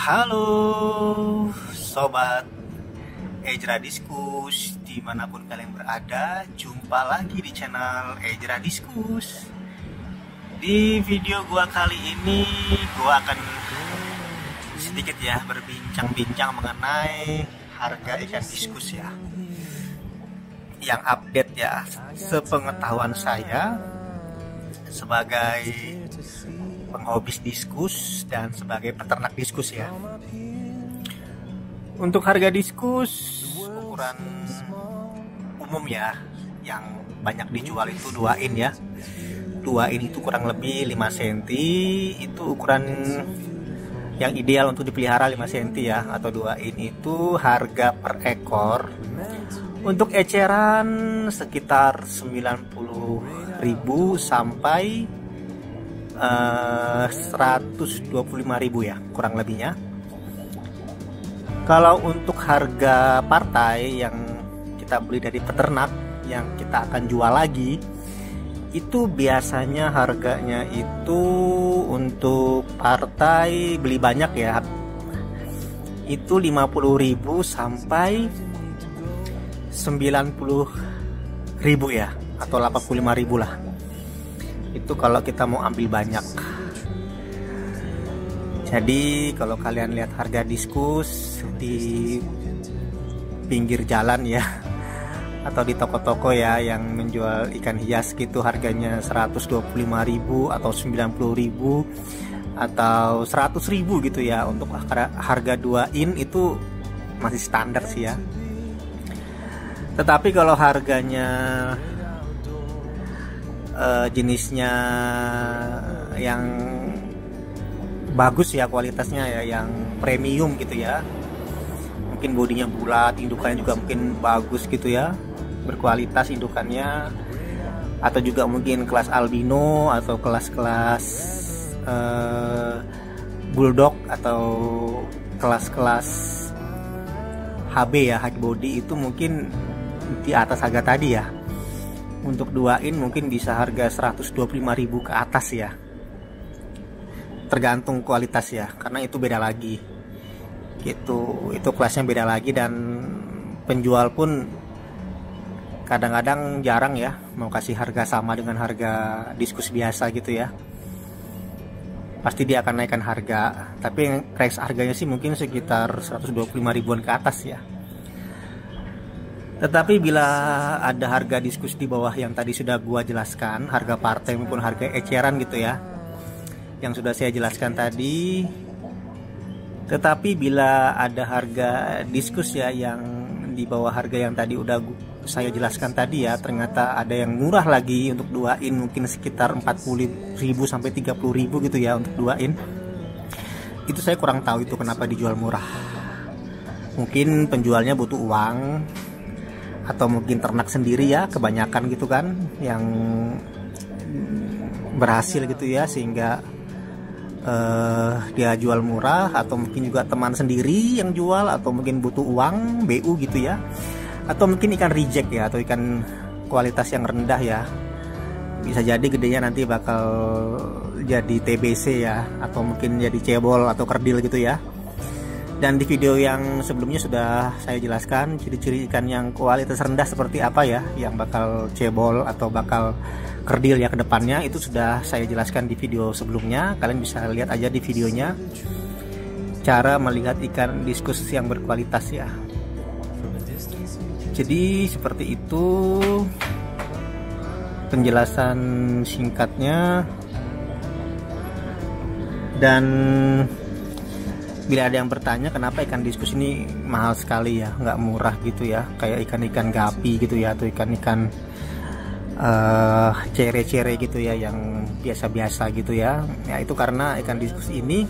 Halo Sobat Ejra Diskus, dimanapun kalian berada, jumpa lagi di channel Ejra Diskus. Di video gua kali ini gua akan sedikit ya berbincang-bincang mengenai harga ikan diskus ya, yang update ya, sepengetahuan saya sebagai penghobis diskus dan sebagai peternak diskus ya. Untuk harga diskus ukuran umum ya, yang banyak dijual itu 2 in ya. 2 in itu kurang lebih 5 cm, itu ukuran yang ideal untuk dipelihara 5 cm ya, atau 2 in itu harga per ekor untuk eceran sekitar 90.000 sampai 125.000 ya kurang lebihnya. Kalau untuk harga partai yang kita beli dari peternak yang kita akan jual lagi, itu biasanya harganya itu untuk partai beli banyak ya, itu 50.000 sampai 90.000 ya, atau 85.000 lah. Itu kalau kita mau ambil banyak. Jadi kalau kalian lihat harga diskus di pinggir jalan ya, atau di toko-toko ya yang menjual ikan hias gitu, harganya 125.000 atau 90.000 atau 100.000 gitu ya. Untuk harga 2 in itu masih standar sih ya. Tetapi kalau harganya jenisnya yang bagus ya, kualitasnya ya, yang premium gitu ya, mungkin bodinya bulat, indukannya juga mungkin bagus gitu ya, berkualitas indukannya, atau juga mungkin kelas albino atau kelas-kelas bulldog atau kelas-kelas HB ya, high body, itu mungkin di atas harga tadi ya. Untuk 2 in mungkin bisa harga 125.000 ke atas ya, tergantung kualitas ya, karena itu beda lagi gitu, itu kelasnya beda lagi. Dan penjual pun kadang-kadang jarang ya mau kasih harga sama dengan harga diskus biasa gitu ya, pasti dia akan naikkan harga, tapi yang price harganya sih mungkin sekitar 125.000-an ke atas ya. Tetapi bila ada harga diskus di bawah yang tadi sudah gua jelaskan, harga partai maupun harga eceran gitu ya, yang sudah saya jelaskan tadi. Tetapi bila ada harga diskus ya yang di bawah harga yang tadi udah saya jelaskan tadi ya, ternyata ada yang murah lagi untuk 2 in, mungkin sekitar 40.000 sampai 30.000 gitu ya untuk 2 in. Itu saya kurang tahu itu kenapa dijual murah. Mungkin penjualnya butuh uang, atau mungkin ternak sendiri ya, kebanyakan gitu kan yang berhasil gitu ya, sehingga dia jual murah, atau mungkin juga teman sendiri yang jual, atau mungkin butuh uang BU gitu ya, atau mungkin ikan reject ya, atau ikan kualitas yang rendah ya, bisa jadi gedenya nanti bakal jadi TBC ya, atau mungkin jadi cebol atau kerdil gitu ya. Dan di video yang sebelumnya sudah saya jelaskan ciri-ciri ikan yang kualitas rendah seperti apa ya, yang bakal cebol atau bakal kerdil ya ke depannya, itu sudah saya jelaskan di video sebelumnya. Kalian bisa lihat aja di videonya, cara melihat ikan diskus yang berkualitas ya. Jadi seperti itu penjelasan singkatnya. Dan bila ada yang bertanya kenapa ikan diskus ini mahal sekali ya, nggak murah gitu ya, kayak ikan-ikan gapi gitu ya, atau ikan-ikan cere-cere gitu ya, yang biasa-biasa gitu ya. Ya itu karena ikan diskus ini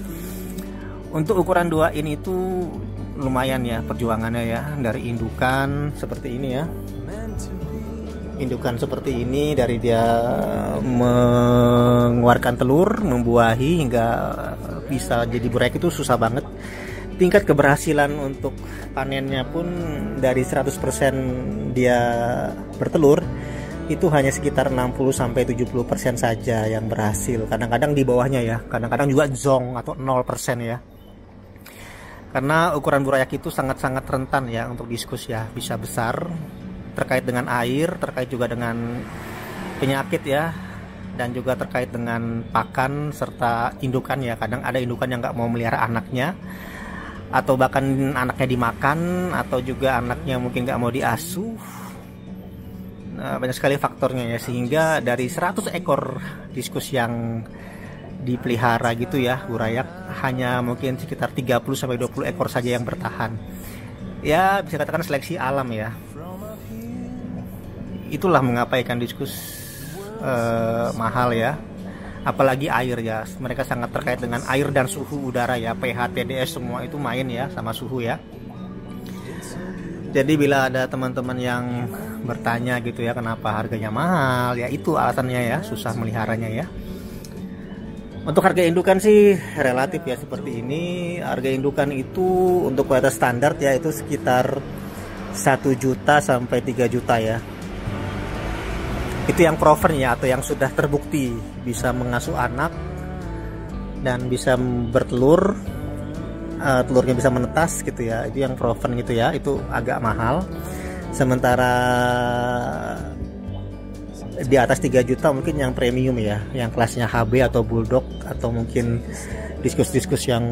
untuk ukuran 2 in itu lumayan ya perjuangannya ya, dari indukan seperti ini ya, indukan seperti ini, dari dia mengeluarkan telur, membuahi hingga bisa jadi burak itu susah banget. Tingkat keberhasilan untuk panennya pun dari 100% dia bertelur, itu hanya sekitar 60-70% saja yang berhasil. Kadang-kadang di bawahnya ya, kadang-kadang juga zong atau 0% ya. Karena ukuran burayak itu sangat-sangat rentan ya untuk diskus ya, bisa besar terkait dengan air, terkait juga dengan penyakit ya, dan juga terkait dengan pakan serta indukan ya. Kadang ada indukan yang nggak mau melihara anaknya, atau bahkan anaknya dimakan, atau juga anaknya mungkin nggak mau diasuh. Nah, banyak sekali faktornya ya, sehingga dari 100 ekor diskus yang dipelihara gitu ya, burayak, hanya mungkin sekitar 30-20 ekor saja yang bertahan. Ya bisa katakan seleksi alam ya. Itulah mengapa ikan diskus mahal ya, apalagi air ya. Mereka sangat terkait dengan air dan suhu udara ya, pH, TDS semua itu main ya sama suhu ya. Jadi bila ada teman-teman yang bertanya gitu ya, kenapa harganya mahal, ya itu alasannya ya, susah meliharanya ya. Untuk harga indukan sih relatif ya, seperti ini. Harga indukan itu untuk kualitas standar ya, itu sekitar 1 juta sampai 3 juta ya. Itu yang proven ya, atau yang sudah terbukti bisa mengasuh anak dan bisa bertelur, telurnya bisa menetas gitu ya. Itu yang proven gitu ya, itu agak mahal. Sementara di atas 3 juta mungkin yang premium ya, yang kelasnya HB atau Bulldog, atau mungkin diskus-diskus yang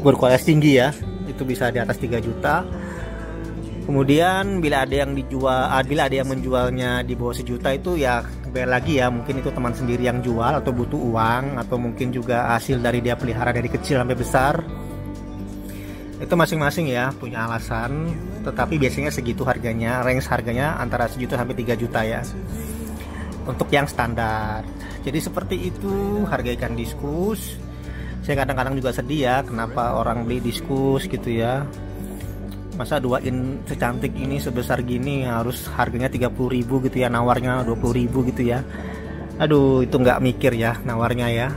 berkualitas tinggi ya, itu bisa di atas 3 juta. Kemudian bila ada yang dijual, bila ada yang menjualnya di bawah 1 juta, itu ya beda lagi ya, mungkin itu teman sendiri yang jual atau butuh uang, atau mungkin juga hasil dari dia pelihara dari kecil sampai besar. Itu masing-masing ya punya alasan, tetapi biasanya segitu harganya, range harganya antara 1 juta sampai 3 juta ya untuk yang standar. Jadi seperti itu harga ikan diskus. Saya kadang-kadang juga sedih ya, kenapa orang beli diskus gitu ya, masa duain secantik ini sebesar gini harus harganya 30.000 gitu ya, nawarnya 20.000 gitu ya. Aduh, itu nggak mikir ya nawarnya ya.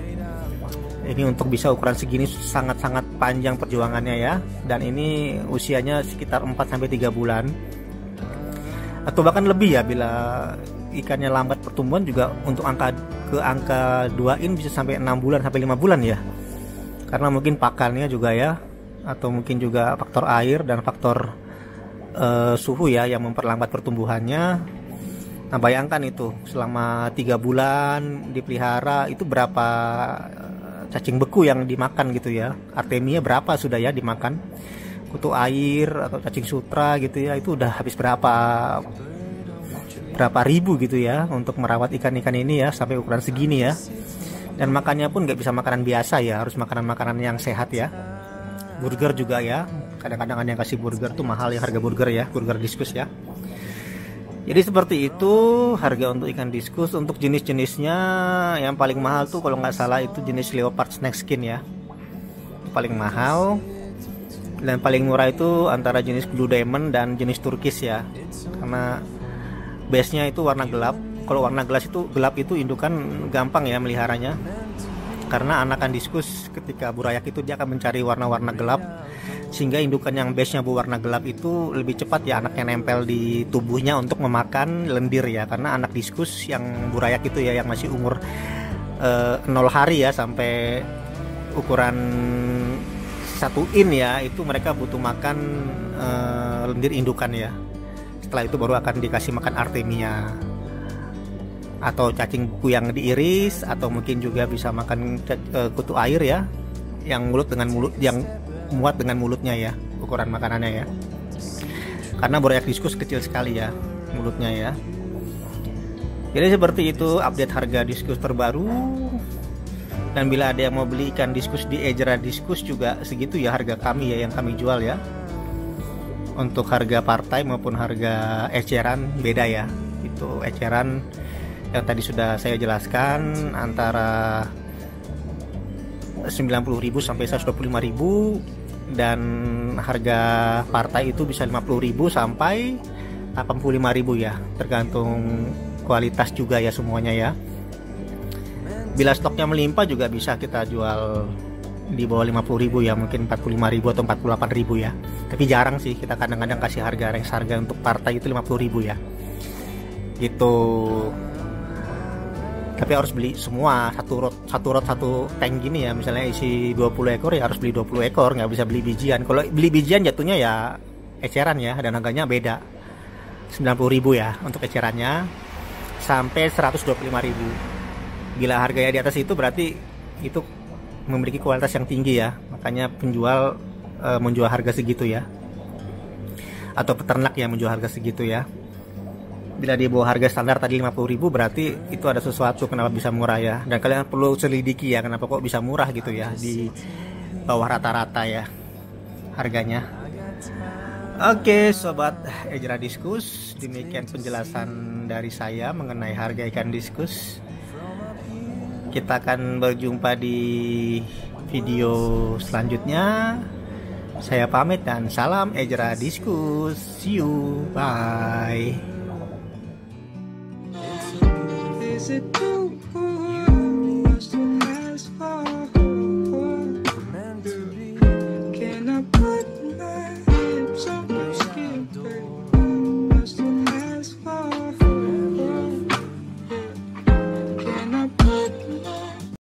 Ini untuk bisa ukuran segini sangat-sangat panjang perjuangannya ya, dan ini usianya sekitar 4-3 bulan atau bahkan lebih ya. Bila ikannya lambat pertumbuhan juga, untuk angka 2in bisa sampai 6 bulan sampai 5 bulan ya, karena mungkin pakannya juga ya, atau mungkin juga faktor air dan faktor suhu ya yang memperlambat pertumbuhannya. Nah bayangkan itu selama 3 bulan dipelihara, itu berapa cacing beku yang dimakan gitu ya, artemia berapa sudah ya dimakan, kutu air atau cacing sutra gitu ya, itu udah habis berapa ribu gitu ya untuk merawat ikan-ikan ini ya sampai ukuran segini ya. Dan makannya pun nggak bisa makanan biasa ya, harus makanan-makanan yang sehat ya. Burger juga ya, kadang-kadang ada yang kasih burger tuh mahal ya, harga burger ya, burger diskus ya. Jadi seperti itu harga untuk ikan diskus. Untuk jenis-jenisnya yang paling mahal tuh kalau nggak salah itu jenis leopard snake skin ya, itu paling mahal. Dan paling murah itu antara jenis blue diamond dan jenis turkis ya, karena base nya itu warna gelap. Kalau warna gelap itu indukan gampang ya meliharanya, karena anakan diskus ketika burayak itu dia akan mencari warna-warna gelap, sehingga indukan yang base-nya berwarna gelap itu lebih cepat ya anaknya nempel di tubuhnya untuk memakan lendir ya. Karena anak diskus yang burayak itu ya, yang masih umur 0 hari ya sampai ukuran 1in ya, itu mereka butuh makan lendir indukan ya. Setelah itu baru akan dikasih makan artemia atau cacing beku yang diiris, atau mungkin juga bisa makan kutu air ya, yang muat dengan mulutnya ya, ukuran makanannya ya. Karena burayak diskus kecil sekali ya mulutnya ya. Jadi seperti itu update harga diskus terbaru. Dan bila ada yang mau beli ikan diskus di Ejera Diskus juga segitu ya harga kami ya, yang kami jual ya. Untuk harga partai maupun harga eceran beda ya. Itu eceran yang tadi sudah saya jelaskan antara 90.000 sampai 125.000, dan harga partai itu bisa 50.000 sampai 85.000 ya, tergantung kualitas juga ya semuanya ya. Bila stoknya melimpah juga bisa kita jual di bawah 50.000 ya, mungkin 45.000 atau 48.000 ya. Tapi jarang sih, kita kadang-kadang kasih harga untuk partai itu 50.000 ya. Gitu. Tapi harus beli semua, satu tank gini ya, misalnya isi 20 ekor ya harus beli 20 ekor, nggak bisa beli bijian. Kalau beli bijian jatuhnya ya eceran ya, dan harganya beda, 90.000 ya untuk ecerannya, sampai 125.000. Bila harganya di atas itu berarti itu memiliki kualitas yang tinggi ya, makanya penjual menjual harga segitu ya, atau peternak yang menjual harga segitu ya. Bila dia bawa harga standar tadi 50.000, berarti itu ada sesuatu kenapa bisa murah ya. Dan kalian perlu selidiki ya, kenapa kok bisa murah gitu ya, di bawah rata-rata ya harganya. Oke sobat Ejra Diskus, demikian penjelasan dari saya mengenai harga ikan diskus. Kita akan berjumpa di video selanjutnya. Saya pamit dan salam Ejra Diskus. See you, bye. Is it true?